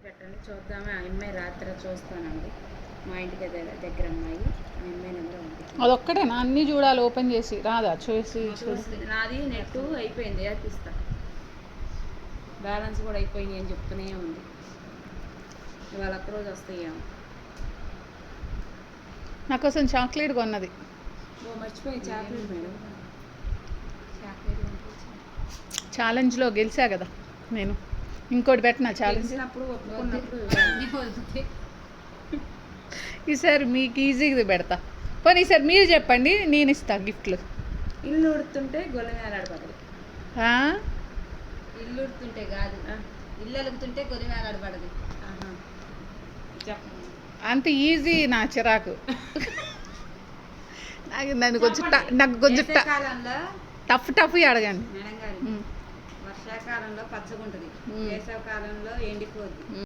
పెట్టండి చూద్దామే. ఆ అమ్మాయి రాత్రి చూస్తానండి. మా ఇంటికి దగ్గర అమ్మాయి ఆ అమ్మాయి నెంబర్ పంపించింది. అదొక్కటేనా అన్నీ చూడాలి ఓపెన్ చేసి రాదా చూసి నాది నెట్ అయిపోయింది. తీస్తా బ్యాలెన్స్ కూడా అయిపోయింది అని చెప్తూనే ఉంది. ఇవాళ ఒక్కరోజు వస్తాయేమో. నా కోసం చాక్లెట్ కొన్నది. ఓ మర్చిపోయి చాక్లెట్ మేడం. ఛాలెంజ్లో గెలిచా కదా నేను. ఇంకోటి పెట్టినా ఛాలెంజ్. ఒప్పుకున్నప్పుడు ఈసారి మీకు ఈజీగా పెడతా. పోనీ ఈసారి మీరు చెప్పండి, నేను ఇస్తా గిఫ్ట్లు. ఇల్లు ఉడుతుంటే గొల్లె వేలాడబడదు. ఇల్లు ఉడుతుంటే కాదు, ఇల్లు అలుగుతుంటే గొలి వేలాడబడదు. అంత ఈజీ నా చిరాకు. నాకు కొంచెం కాలంలో టఫ్ అడగండి. మేడం గారు వర్షాకాలంలో పచ్చగుంటది, వేసవి కాలంలో ఎండిపోద్ది.